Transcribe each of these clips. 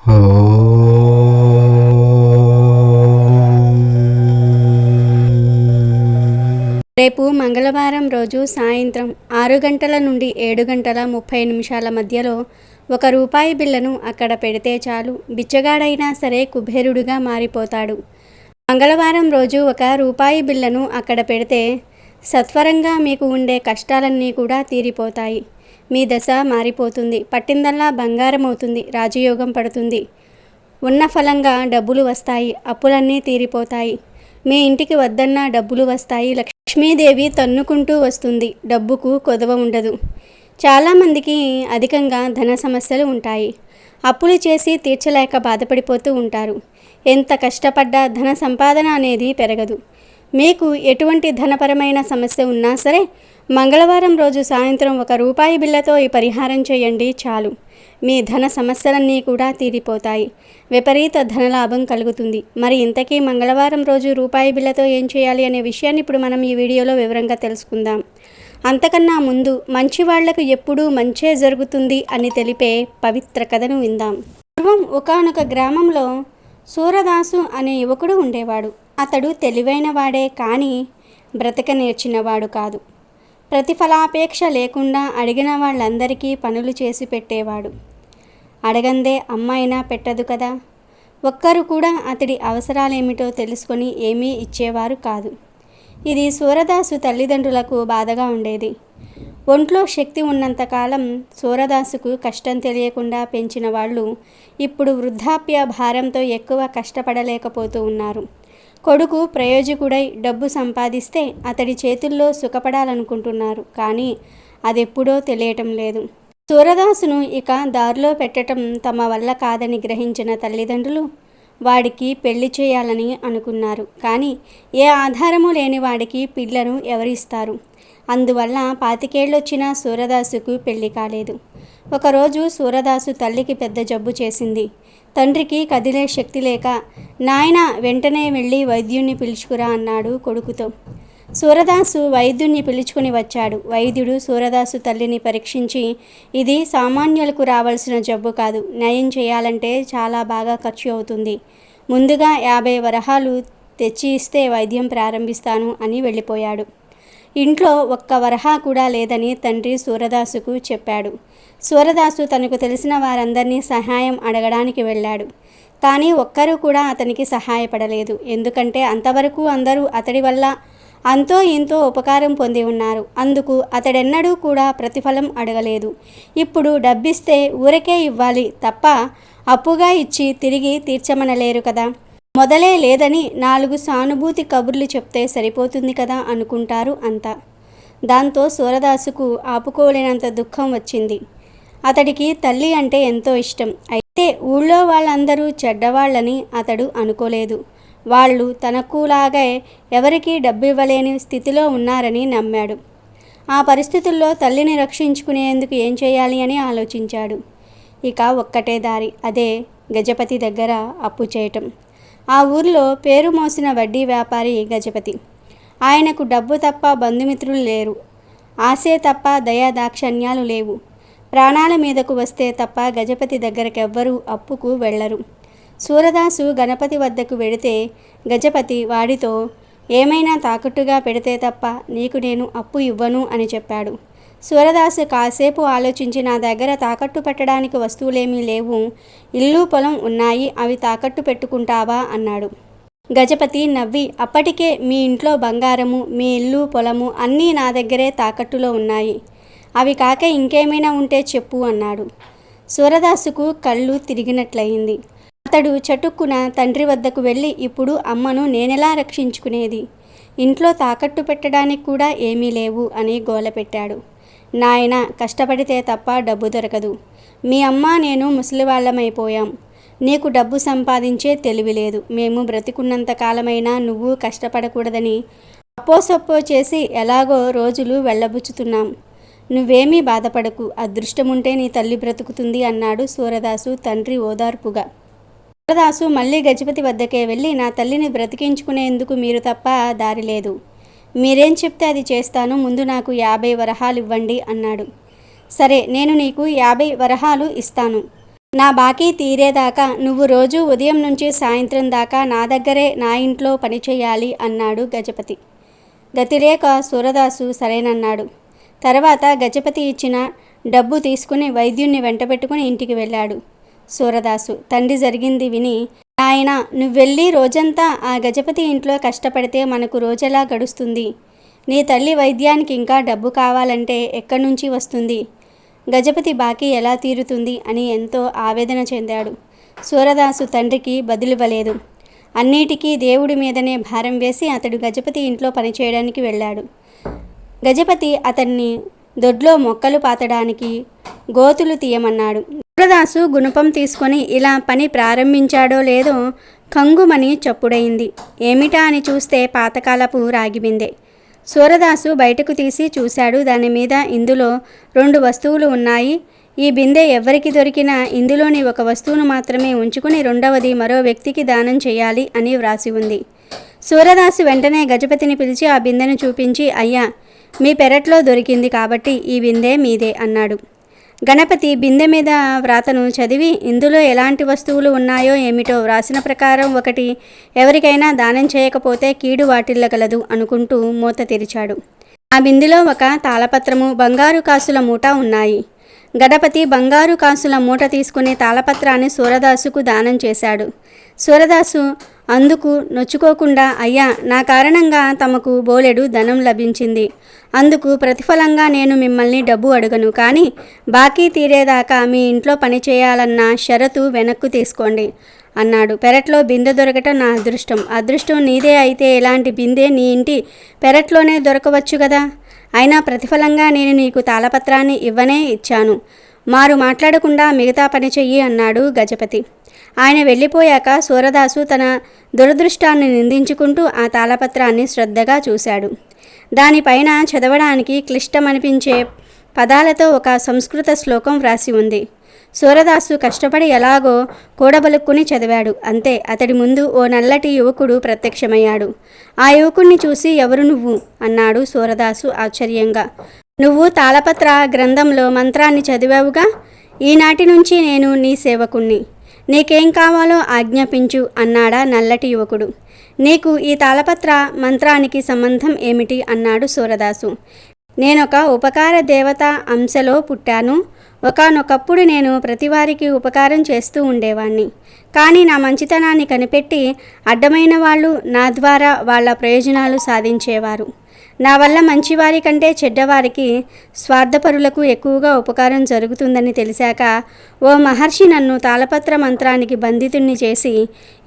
రేపు మంగళవారం రోజు సాయంత్రం 6 గంటల నుండి 7 గంటల 30 నిమిషాల మధ్యలో ₹1 బిళ్లను అక్కడ పెడితే చాలు, బిచ్చగాడైనా సరే కుబేరుడుగా మారిపోతాడు. మంగళవారం రోజు ₹1 బిళ్లను అక్కడ పెడితే సత్వరంగా మీకు ఉండే కష్టాలన్నీ కూడా తీరిపోతాయి. మీ దశ మారిపోతుంది. పట్టిందల్లా బంగారం అవుతుంది. రాజయోగం పడుతుంది. ఉన్న ఫలంగా డబ్బులు వస్తాయి. అప్పులన్నీ తీరిపోతాయి. మీ ఇంటికి వద్దన్నా డబ్బులు వస్తాయి. లక్ష్మీదేవి తన్నుకుంటూ వస్తుంది. డబ్బుకు కొదవ ఉండదు. చాలామందికి అధికంగా ధన సమస్యలు ఉంటాయి. అప్పులు చేసి తీర్చలేక బాధపడిపోతూ ఉంటారు. ఎంత కష్టపడ్డా ధన సంపాదన అనేది పెరగదు. మీకు ఎటువంటి ధనపరమైన సమస్య ఉన్నా సరే మంగళవారం రోజు సాయంత్రం ₹1 బిళ్లతో ఈ పరిహారం చేయండి చాలు. మీ ధన సమస్యలన్నీ కూడా తీరిపోతాయి. విపరీత ధనలాభం కలుగుతుంది. మరి ఇంతకీ మంగళవారం రోజు ₹1 బిళ్లతో ఏం చేయాలి అనే విషయాన్ని ఇప్పుడు మనం ఈ వీడియోలో వివరంగా తెలుసుకుందాం. అంతకన్నా ముందు మంచి వాళ్లకు ఎప్పుడూ మంచే జరుగుతుంది అని తెలిపే పవిత్ర కథను విందాం. పూర్వం ఒకానొక గ్రామంలో సూరదాసు అనే యువకుడు ఉండేవాడు. అతడు తెలివైన వాడే కానీ బ్రతక నేర్చినవాడు కాదు. ప్రతిఫలాపేక్ష లేకుండా అడిగిన వాళ్ళందరికీ పనులు చేసి పెట్టేవాడు. అడగందే అమ్మాయినా పెట్టదు కదా. ఒక్కరు కూడా అతడి అవసరాలేమిటో తెలుసుకొని ఏమీ ఇచ్చేవారు కాదు. ఇది సూరదాసు తల్లిదండ్రులకు బాధగా ఉండేది. ఒంట్లో శక్తి ఉన్నంతకాలం సూరదాసుకు కష్టం తెలియకుండా పెంచిన వాళ్ళు ఇప్పుడు వృద్ధాప్య భారంతో ఎక్కువ కష్టపడలేకపోతూ ఉన్నారు. కొడుకు ప్రయోజకుడై డబ్బు సంపాదిస్తే అతడి చేతుల్లో సుఖపడాలనుకుంటున్నారు. కానీ అదెప్పుడో తెలియటం లేదు. సూరదాసును ఇక దారిలో పెట్టడం తమ వల్ల కాదని గ్రహించిన తల్లిదండ్రులు వాడికి పెళ్లి చేయాలని అనుకున్నారు. కానీ ఏ ఆధారము లేని వాడికి పిల్లను ఎవరిస్తారు? అందువల్ల 25 ఏళ్ళొచ్చిన సూరదాసుకు పెళ్లి కాలేదు. ఒకరోజు సూరదాసు తల్లికి పెద్ద జబ్బు చేసింది. తండ్రికి కదిలే శక్తి లేక, నాయనా వెంటనే వెళ్ళి వైద్యుణ్ణి పిలుచుకురా అన్నాడు కొడుకుతో. సూరదాసు వైద్యుణ్ణి పిలుచుకుని వచ్చాడు. వైద్యుడు సూరదాసు తల్లిని పరీక్షించి, ఇది సామాన్యులకు రావాల్సిన జబ్బు కాదు. నయం చేయాలంటే చాలా బాగా ఖర్చు అవుతుంది. ముందుగా 50 వరహాలు తెచ్చి ఇస్తే వైద్యం ప్రారంభిస్తాను అని వెళ్ళిపోయాడు. ఇంట్లో ఒక్క వరహా కూడా లేదని తండ్రి సూరదాసుకు చెప్పాడు. సూరదాసు తనకు తెలిసిన వారందరినీ సహాయం అడగడానికి వెళ్ళాడు. కానీ ఒక్కరూ కూడా అతనికి సహాయపడలేదు. ఎందుకంటే అంతవరకు అందరూ అతడి వల్ల అంతో ఇంతో ఉపకారం పొంది ఉన్నారు. అందుకు అతడెన్నడూ కూడా ప్రతిఫలం అడగలేదు. ఇప్పుడు డబ్బిస్తే ఊరికే ఇవ్వాలి తప్ప అప్పుగా ఇచ్చి తిరిగి తీర్చమనలేరు కదా. మొదలే లేదని 4 సానుభూతి కబుర్లు చెప్తే సరిపోతుంది కదా అనుకుంటారు అంతా. దాంతో సూరదాసుకు ఆపుకోలేనంత దుఃఖం వచ్చింది. అతడికి తల్లి అంటే ఎంతో ఇష్టం. అయితే ఊళ్ళో వాళ్ళందరూ చెడ్డవాళ్ళని అతడు అనుకోలేదు. వాళ్ళు తనకులాగే ఎవరికీ డబ్బివ్వలేని స్థితిలో ఉన్నారని నమ్మాడు. ఆ పరిస్థితుల్లో తల్లిని రక్షించుకునేందుకు ఏం చేయాలి అని ఆలోచించాడు. ఇక ఒక్కటే దారి, అదే గజపతి దగ్గర అప్పు చేయటం. ఆ ఊర్లో పేరు మోసిన వడ్డీ వ్యాపారి గజపతి. ఆయనకు డబ్బు తప్ప బంధుమిత్రులు లేరు. ఆశే తప్ప దయా దాక్షణ్యాలు లేవు. ప్రాణాల మీదకు వస్తే తప్ప గజపతి దగ్గరకెవ్వరూ అప్పుకు వెళ్ళరు. సూరదాసు గణపతి వద్దకు వెడితే గజపతి వాడితో, ఏమైనా తాకట్టుగా పెడితే తప్ప నీకు నేను అప్పు ఇవ్వను అని చెప్పాడు. సూరదాసు కాసేపు ఆలోచించి, నా దగ్గర తాకట్టు పెట్టడానికి వస్తువులేమీ లేవు. ఇల్లు పొలం ఉన్నాయి, అవి తాకట్టు పెట్టుకుంటావా అన్నాడు. గజపతి నవ్వి, అప్పటికే మీ ఇంట్లో బంగారము, మీ ఇల్లు పొలము అన్నీ నా దగ్గరే తాకట్టులో ఉన్నాయి. అవి కాక ఇంకేమైనా ఉంటే చెప్పు అన్నాడు. సూరదాసుకు కళ్ళు తిరిగినట్లయింది. అతడు చటుక్కున తండ్రి వద్దకు వెళ్ళి, ఇప్పుడు అమ్మను నేనెలా రక్షించుకునేది? ఇంట్లో తాకట్టు పెట్టడానికి కూడా ఏమీ లేవు అని గోలపెట్టాడు. నాయనా, కష్టపడితే తప్ప డబ్బు దొరకదు. మీ అమ్మ నేను ముసలివాళ్ళమైపోయాం. నీకు డబ్బు సంపాదించే తెలివి లేదు. మేము బ్రతికున్నంత కాలమైనా నువ్వు కష్టపడకూడదని అప్పోసప్పో చేసి ఎలాగో రోజులు వెళ్ళబుచ్చుతున్నాం. నువ్వేమీ బాధపడకు, అదృష్టముంటే నీ తల్లి బ్రతుకుతుంది అన్నాడు సూరదాసు తండ్రి ఓదార్పుగా. సూరదాసు మళ్ళీ గజపతి వద్దకే వెళ్ళి, నా తల్లిని బ్రతికించుకునేందుకు మీరు తప్ప దారి లేదు. మీరేం చెప్తే అది చేస్తాను. ముందు నాకు 50 వరహాలు ఇవ్వండి అన్నాడు. సరే, నేను నీకు 50 వరహాలు ఇస్తాను. నా బాకీ తీరేదాకా నువ్వు రోజు ఉదయం నుంచి సాయంత్రం దాకా నా దగ్గరే నా ఇంట్లో పనిచేయాలి అన్నాడు గజపతి. గతిలేక సూరదాసు సరేనన్నాడు. తర్వాత గజపతి ఇచ్చిన డబ్బు తీసుకుని వైద్యుణ్ణి వెంటబెట్టుకుని ఇంటికి వెళ్ళాడు. సూరదాసు తండ్రి జరిగింది విని, ఆయన నువ్వెళ్ళి రోజంతా ఆ గజపతి ఇంట్లో కష్టపడితే మనకు రోజెలా గడుస్తుంది? నీ తల్లి వైద్యానికి ఇంకా డబ్బు కావాలంటే ఎక్కడి నుంచి వస్తుంది? గజపతి బాకీ ఎలా తీరుతుంది అని ఎంతో ఆవేదన చెందాడు. సూరదాసు తండ్రికి బదులివ్వలేదు. అన్నిటికీ దేవుడి మీదనే భారం వేసి అతడు గజపతి ఇంట్లో పనిచేయడానికి వెళ్ళాడు. గజపతి అతన్ని దొడ్లో మొక్కలు పాతడానికి గోతులు తీయమన్నాడు. సూరదాసు గుణపం తీసుకొని ఇలా పని ప్రారంభించాడో లేదో కంగుమని చప్పుడైంది. ఏమిటా అని చూస్తే పాతకాలపు రాగిబిందె. సూరదాసు బయటకు తీసి చూశాడు. దాని మీద ఇందులో 2 వస్తువులు ఉన్నాయి. ఈ బిందె ఎవరికి దొరికినా ఇందులోని ఒక వస్తువును మాత్రమే ఉంచుకుని రెండవది మరో వ్యక్తికి దానం చేయాలి అని వ్రాసి ఉంది. సూరదాసు వెంటనే గజపతిని పిలిచి ఆ బిందెను చూపించి, అయ్యా, మీ పెరట్లో దొరికింది కాబట్టి ఈ బిందె మీదే అన్నాడు. గణపతి బిందె మీద వ్రాతను చదివి ఇందులో ఎలాంటి వస్తువులు ఉన్నాయో ఏమిటో వ్రాసిన ప్రకారం ఒకటి ఎవరికైనా దానం చేయకపోతే కీడు వాటిల్లగలదు అనుకుంటూ మూత తెరిచాడు. ఆ బిందెలో ఒక తాళపత్రము, బంగారు కాసుల మూట ఉన్నాయి. గణపతి బంగారు కాసుల మూట తీసుకుని తాళపత్రాన్ని సూరదాసుకు దానం చేశాడు. సూరదాసు అందుకు నొచ్చుకోకుండా, అయ్యా, నా కారణంగా తమకు బోలెడు ధనం లభించింది. అందుకు ప్రతిఫలంగా నేను మిమ్మల్ని డబ్బు అడగను, కానీ బాకీ తీరేదాకా మీ ఇంట్లో పని చేయాలన్న షరతు వెనక్కు తీసుకోండి అన్నాడు. పెరట్లో బిందె దొరకటం నా అదృష్టం. అదృష్టం నీదే అయితే ఇలాంటి బిందె నీ ఇంటి పెరట్లోనే దొరకవచ్చు కదా. అయినా ప్రతిఫలంగా నేను నీకు తాళపత్రాన్ని ఇవ్వనే ఇచ్చాను. మారు మాట్లాడకుండా మిగతా పని చెయ్యి అన్నాడు గజపతి. ఆయన వెళ్ళిపోయాక సూరదాసు తన దురదృష్టాన్ని నిందించుకుంటూ ఆ తాళపత్రాన్ని శ్రద్ధగా చూశాడు. దానిపైన చదవడానికి క్లిష్టమనిపించే పదాలతో ఒక సంస్కృత శ్లోకం వ్రాసి ఉంది. సూరదాసు కష్టపడి ఎలాగో కూడబలుక్కుని చదివాడు. అంతే, అతడి ముందు ఓ నల్లటి యువకుడు ప్రత్యక్షమయ్యాడు. ఆ యువకుణ్ణి చూసి, ఎవరు నువ్వు అన్నాడు సూరదాసు ఆశ్చర్యంగా. నువ్వు తాళపత్ర గ్రంథంలో మంత్రాన్ని చదివావుగా. ఈనాటి నుంచి నేను నీ సేవకుణ్ణి. నీకేం కావాలో ఆజ్ఞాపించు అన్నాడా నల్లటి యువకుడు. నీకు ఈ తాళపత్ర మంత్రానికి సంబంధం ఏమిటి అన్నాడు సూరదాసు. నేనొక ఉపకార దేవత అంశలో పుట్టాను. ఒకానొకప్పుడు నేను ప్రతివారికి ఉపకారం చేస్తూ ఉండేవాణ్ణి. కానీ నా మంచితనాన్ని కనిపెట్టి అడ్డమైన వాళ్ళు నా ద్వారా వాళ్ళ ప్రయోజనాలు సాధించేవారు. నా వల్ల మంచివారి కంటే చెడ్డవారికి, స్వార్థపరులకు ఎక్కువగా ఉపకారం జరుగుతుందని తెలిసాక ఓ మహర్షి నన్ను తాళపత్ర మంత్రానికి బంధితుణ్ణి చేసి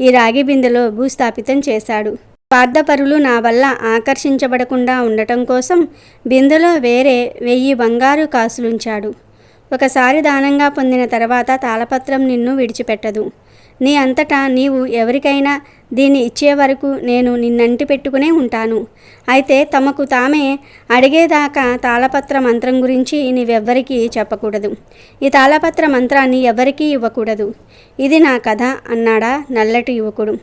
ఈ రాగి బిందెలో భూస్థాపితం చేశాడు. స్వార్థపరులు నా వల్ల ఆకర్షించబడకుండా ఉండటం కోసం బిందెలో వేరే 1000 బంగారు కాసులుంచాడు. ఒకసారి దానంగా పొందిన తర్వాత తాళపత్రం నిన్ను విడిచిపెట్టదు. నీ అంతటా నీవు ఎవరికైనా దీన్ని ఇచ్చే వరకు నేను నిన్నంటి పెట్టుకునే ఉంటాను. అయితే తమకు తామే అడిగేదాకా తాళపత్ర మంత్రం గురించి నీవెవ్వరికీ చెప్పకూడదు. ఈ తాళపత్ర మంత్రాన్ని ఎవరికీ ఇవ్వకూడదు. ఇది నా కథ అన్నాడా నల్లటి యువకుడు.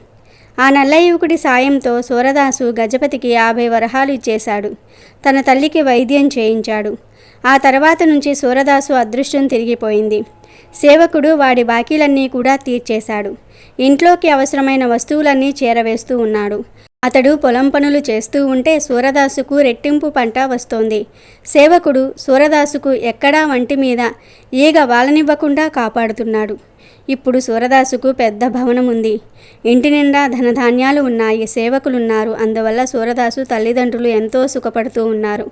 ఆ నల్ల యువకుడి సాయంతో సూరదాసు గజపతికి 50 వరహాలు ఇచ్చేశాడు. తన తల్లికి వైద్యం చేయించాడు. ఆ తర్వాత నుంచి సూరదాసు అదృష్టం తిరిగిపోయింది. సేవకుడు వాడి బాకీలన్నీ కూడా తీర్చేశాడు. ఇంట్లోకి అవసరమైన వస్తువులన్నీ చేరవేస్తూ ఉన్నాడు. అతడు పొలం పనులు చేస్తూ ఉంటే సూరదాసుకు రెట్టింపు పంట వస్తోంది. సేవకుడు సూరదాసుకు ఎక్కడా వంటి మీద ఈగ వాలనివ్వకుండా కాపాడుతున్నాడు. ఇప్పుడు సూరదాసుకు పెద్ద భవనం ఉంది. ఇంటి నిండా ధనధాన్యాలు ఉన్నాయి. సేవకులున్నారు. అందువల్ల సూరదాసు తల్లిదండ్రులు ఎంతో సుఖపడుతూ ఉన్నారు.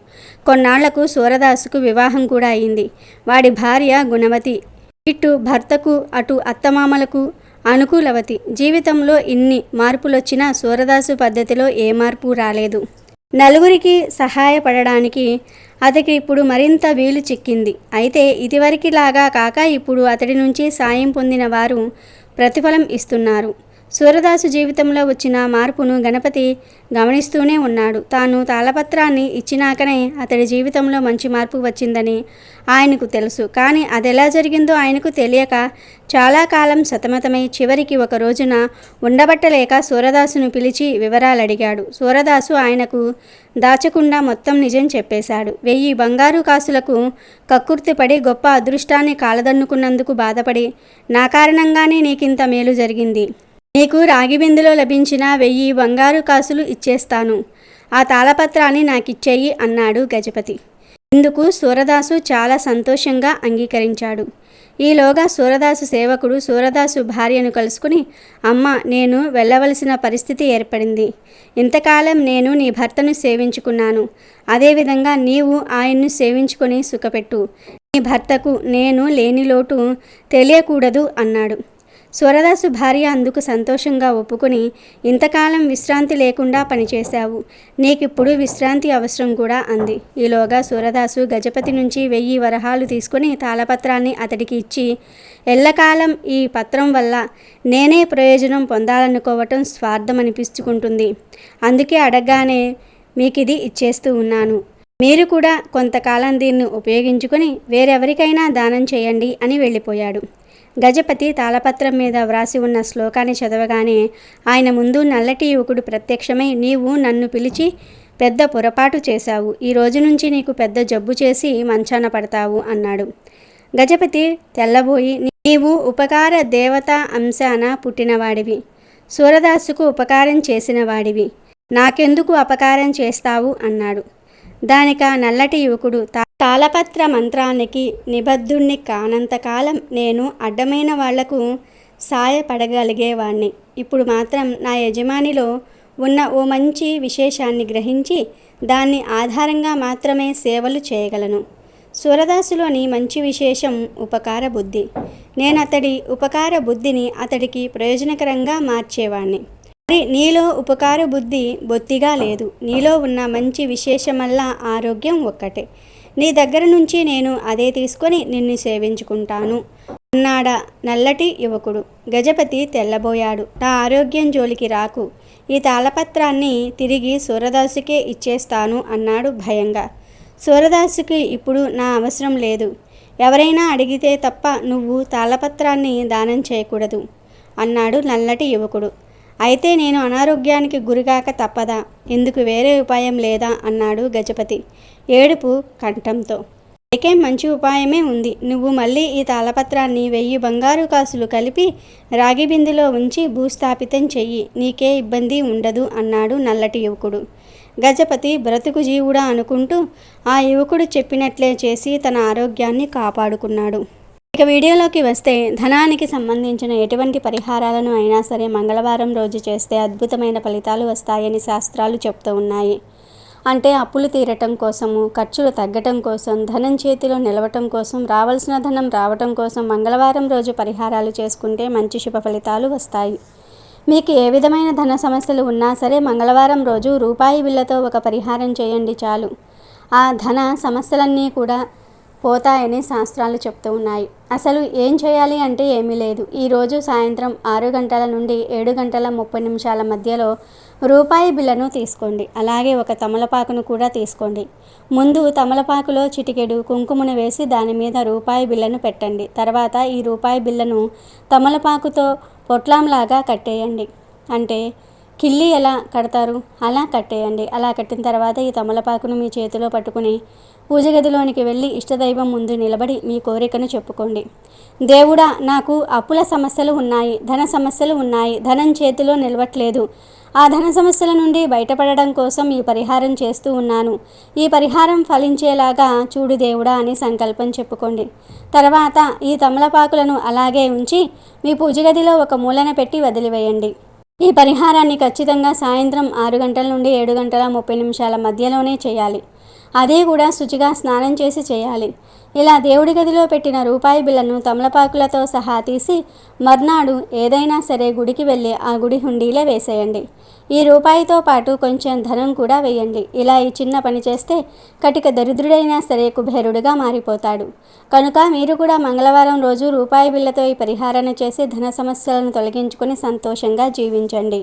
కొన్నాళ్లకు సూరదాసుకు వివాహం కూడా అయింది. వాడి భార్య గుణవతి. ఇటు భర్తకు అటు అత్తమామలకు అనుకూలవతి. జీవితంలో ఇన్ని మార్పులొచ్చినా సూరదాసు పద్ధతిలో ఏ మార్పు రాలేదు. నలుగురికి సహాయపడడానికి అతనికి ఇప్పుడు మరింత వీలు చిక్కింది. అయితే ఇదివరకిలాగా కాక ఇప్పుడు అతడి నుంచి సాయం పొందిన వారు ప్రతిఫలం ఇస్తున్నారు. సూరదాసు జీవితంలో వచ్చిన మార్పును గణపతి గమనిస్తూనే ఉన్నాడు. తాను తాళపత్రాన్ని ఇచ్చినాకనే అతడి జీవితంలో మంచి మార్పు వచ్చిందని ఆయనకు తెలుసు. కానీ అదెలా జరిగిందో ఆయనకు తెలియక చాలా కాలం సతమతమై చివరికి ఒక రోజున ఉండబట్టలేక సూరదాసును పిలిచి వివరాలు అడిగాడు. సూరదాసు ఆయనకు దాచకుండా మొత్తం నిజం చెప్పేశాడు. 1000 బంగారు కాసులకు కక్కుర్తిపడి గొప్ప అదృష్టాన్ని కాలదన్నుకున్నందుకు బాధపడి నా కారణంగానే నీకింత మేలు జరిగింది. నీకు రాగి బిందులో లభించిన 1000 బంగారు కాసులు ఇచ్చేస్తాను. ఆ తాళపత్రాన్ని నాకిచ్చేయి అన్నాడు గజపతి. ఇందుకు సూరదాసు చాలా సంతోషంగా అంగీకరించాడు. ఈలోగా సూరదాసు సేవకుడు సూరదాసు భార్యను కలుసుకుని, అమ్మ, నేను వెళ్ళవలసిన పరిస్థితి ఏర్పడింది. ఇంతకాలం నేను నీ భర్తను సేవించుకున్నాను. అదేవిధంగా నీవు ఆయన్ను సేవించుకొని సుఖపెట్టు. నీ భర్తకు నేను లేని లోటు తెలియకూడదు అన్నాడు. సూరదాసు భార్య అందుకు సంతోషంగా ఒప్పుకొని, ఇంతకాలం విశ్రాంతి లేకుండా పనిచేశావు, నీకిప్పుడు విశ్రాంతి అవసరం కూడా అంది. ఈలోగా సూరదాసు గజపతి నుంచి 1000 వరహాలు తీసుకుని తాళపత్రాన్ని అతడికి ఇచ్చి, ఎల్లకాలం ఈ పత్రం వల్ల నేనే ప్రయోజనం పొందాలనుకోవటం స్వార్థం అనిపించుకుంటుంది. అందుకే అడగగానే మీకిది ఇచ్చేస్తూ ఉన్నాను. మీరు కూడా కొంతకాలం దీన్ని ఉపయోగించుకొని వేరెవరికైనా దానం చేయండి అని వెళ్ళిపోయాడు. గజపతి తాళపత్రం మీద వ్రాసి ఉన్న శ్లోకాన్ని చదవగానే ఆయన ముందు నల్లటి యువకుడు ప్రత్యక్షమై, నీవు నన్ను పిలిచి పెద్ద పొరపాటు చేశావు. ఈ రోజు నుంచి నీకు పెద్ద జబ్బు చేసి మంచాన పడతావు అన్నాడు. గజపతి తెల్లబోయి, నీవు ఉపకార దేవతా అంశాన పుట్టినవాడివి, సూరదాసుకు ఉపకారం చేసిన వాడివి, నాకెందుకు అపకారం చేస్తావు అన్నాడు. దానిక నల్లటి యువకుడు, తాళపత్ర మంత్రానికి నిబద్ధుణ్ణి కానంతకాలం నేను అడ్డమైన వాళ్లకు సాయపడగలిగేవాణ్ణి. ఇప్పుడు మాత్రం నా యజమానిలో ఉన్న ఓ మంచి విశేషాన్ని గ్రహించి దాన్ని ఆధారంగా మాత్రమే సేవలు చేయగలను. సూరదాసులోని మంచి విశేషం ఉపకార బుద్ధి. నేనతడి ఉపకార బుద్ధిని అతడికి ప్రయోజనకరంగా మార్చేవాణ్ణి. మరి నీలో ఉపకార బుద్ధి బొత్తిగా లేదు. నీలో ఉన్న మంచి విశేషమల్లా ఆరోగ్యం ఒక్కటే. నీ దగ్గర నుంచి నేను అదే తీసుకొని నిన్ను సేవించుకుంటాను అన్నాడా నల్లటి యువకుడు. గజపతి తెల్లబోయాడు. నా ఆరోగ్యం జోలికి రాకు, ఈ తాళపత్రాన్ని తిరిగి సూరదాసుకే ఇచ్చేస్తాను అన్నాడు భయంగా. సూరదాసుకి ఇప్పుడు నా అవసరం లేదు. ఎవరైనా అడిగితే తప్ప నువ్వు తాళపత్రాన్ని దానం చేయకూడదు అన్నాడు నల్లటి యువకుడు. అయితే నేను అనారోగ్యానికి గురిగాక తప్పదా? ఇందుకు వేరే ఉపాయం లేదా అన్నాడు గజపతి ఏడుపు కంఠంతో. నీకేం మంచి ఉపాయమే ఉంది. నువ్వు మళ్ళీ ఈ తాళపత్రాన్ని 1000 బంగారు కాసులు కలిపి రాగి బిందులో ఉంచి భూస్థాపితం చెయ్యి, నీకే ఇబ్బంది ఉండదు అన్నాడు నల్లటి యువకుడు. గజపతి బ్రతుకు జీవుడా అనుకుంటూ ఆ యువకుడు చెప్పినట్లే చేసి తన ఆరోగ్యాన్ని కాపాడుకున్నాడు. ఇక వీడియోలోకి వస్తే, ధనానికి సంబంధించిన ఎటువంటి పరిహారాలను అయినా సరే మంగళవారం రోజు చేస్తే అద్భుతమైన ఫలితాలు వస్తాయని శాస్త్రాలు చెప్తూ ఉన్నాయి. అంటే అప్పులు తీరటం కోసము, ఖర్చులు తగ్గటం కోసం, ధనం చేతిలో నిలవటం కోసం, రావాల్సిన ధనం రావటం కోసం మంగళవారం రోజు పరిహారాలు చేసుకుంటే మంచి శుభ ఫలితాలు వస్తాయి. మీకు ఏ విధమైన ధన సమస్యలు ఉన్నా సరే మంగళవారం రోజు రూపాయి బిళ్ళతో ఒక పరిహారం చేయండి చాలు. ఆ ధన సమస్యలన్నీ కూడా పోతాయని శాస్త్రాలు చెప్తూ ఉన్నాయి. అసలు ఏం చేయాలి అంటే ఏమీ లేదు. ఈరోజు సాయంత్రం 6 గంటల నుండి 7 గంటల 30 నిమిషాల మధ్యలో రూపాయి బిళ్ళను తీసుకోండి. అలాగే ఒక తమలపాకును కూడా తీసుకోండి. ముందు తమలపాకులో చిటికెడు కుంకుమను వేసి దాని మీద రూపాయి బిళ్ళను పెట్టండి. తర్వాత ఈ రూపాయి బిళ్ళను తమలపాకుతో పొట్లాంలాగా కట్టేయండి. అంటే కిల్లి ఎలా కడతారు అలా కట్టేయండి. అలా కట్టిన తర్వాత ఈ తమలపాకును మీ చేతిలో పట్టుకుని పూజ గదిలోనికి వెళ్ళి ఇష్టదైవం ముందు నిలబడి మీ కోరికను చెప్పుకోండి. దేవుడా, నాకు అప్పుల సమస్యలు ఉన్నాయి, ధన సమస్యలు ఉన్నాయి, ధనం చేతిలో నిలవట్లేదు. ఆ ధన సమస్యల నుండి బయటపడడం కోసం ఈ పరిహారం చేస్తూ ఉన్నాను. ఈ పరిహారం ఫలించేలాగా చూడు దేవుడా అని సంకల్పం చెప్పుకోండి. తర్వాత ఈ తమలపాకులను అలాగే ఉంచి మీ పూజ గదిలో ఒక మూలన పెట్టి వదిలివేయండి. ఈ పరిహారాన్ని ఖచ్చితంగా సాయంత్రం 6 గంటల నుండి 7 గంటల 30 నిమిషాల మధ్యలోనే చేయాలి. అదే కూడా శుచిగా స్నానం చేసి చేయాలి. ఇలా దేవుడి గదిలో పెట్టిన రూపాయి బిళ్ళను తమలపాకులతో సహా తీసి మర్నాడు ఏదైనా సరే గుడికి వెళ్ళి ఆ గుడి హుండీలో వేసేయండి. ఈ రూపాయితో పాటు కొంచెం ధనం కూడా వేయండి. ఇలా ఈ చిన్న పని చేస్తే కటిక దరిద్రుడైనా సరే కుబేరుడుగా మారిపోతాడు. కనుక మీరు కూడా మంగళవారం రోజు రూపాయి బిళ్ళతో ఈ పరిహారాన్ని చేసి ధన సమస్యలను తొలగించుకొని సంతోషంగా జీవించండి.